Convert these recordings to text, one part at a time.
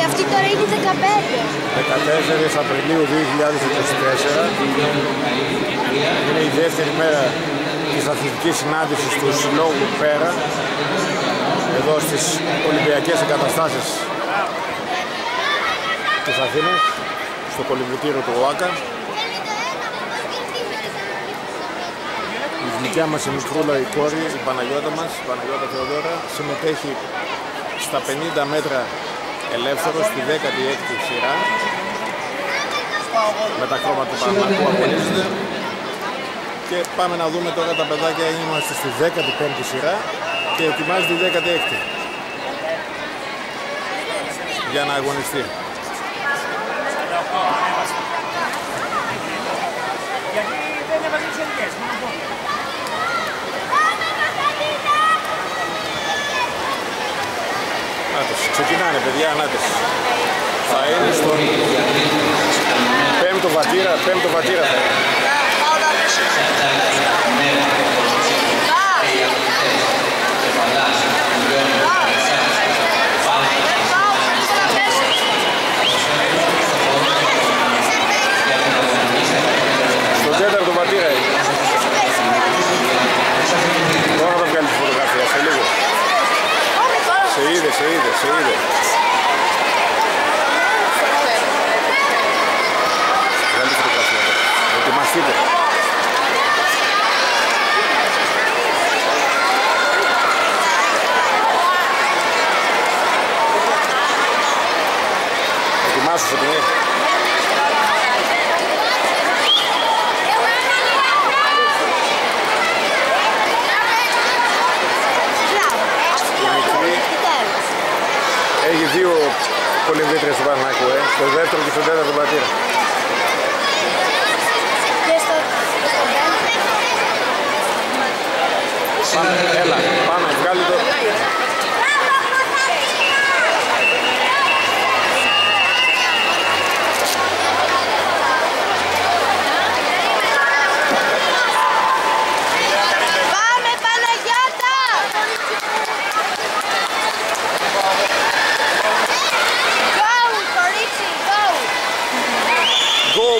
αυτή τώρα είναι 15. 14 Απριλίου 2024. Είναι η δεύτερη μέρα της αθλητικής συνάντησης του Συλλόγου Πέρα εδώ στις Ολυμπιακές Εγκαταστάσεις της Αθήνας, στο κολυμβητήριο του ΟΑΚΑ. Η δικιά μας η μικρούλα, η κόρη, η Παναγιώτα μας, η Παναγιώτα Θεοδώρα, συμμετέχει στα 50 μέτρα ελεύθερο στη 16η σειρά με τα χρώματα του Παναγιώτου που αγωνίζονται. Και πάμε να δούμε τώρα τα παιδάκια. Είμαστε στη 15η σειρά και ετοιμάζεται η 16η για να αγωνιστεί. Ξεκινάνε παιδιά, ανάτες. Θα είναι στον πέμπτο βατήρα θα είναι. Στον τέταρτο βατήρα είναι. Τώρα θα βγάλει τη φωτογραφία, σε λίγο. Σε είδε. Βγάλει τη φωτογραφία. Ετοιμαστείτε. Ετοιμάσου, Φωτεινή. Έχει δύο κολυμβήτριες του Παναθηναϊκού, στο δεύτερο και στο τέταρτο πατήρα. Πάμε, έλα, πάμε, βγάλει το...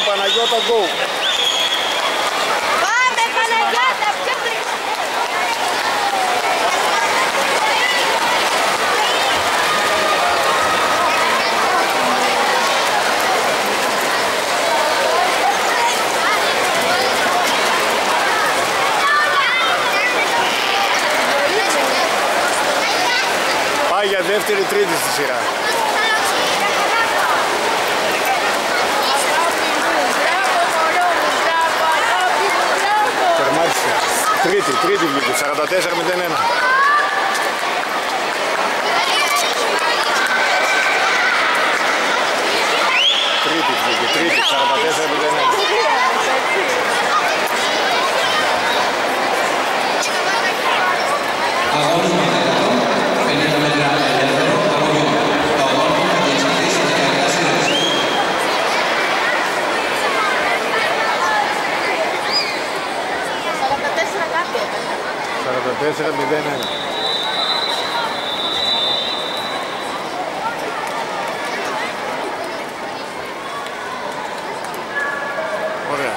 Παναγιώτα, go! Πάμε Παναγιώτα, πιο πριν! Πάει για δεύτερη-τρίτη στη σειρά. Τρίτη βγήκε, 44-01. Τρίτη, 44-01. Ωραία.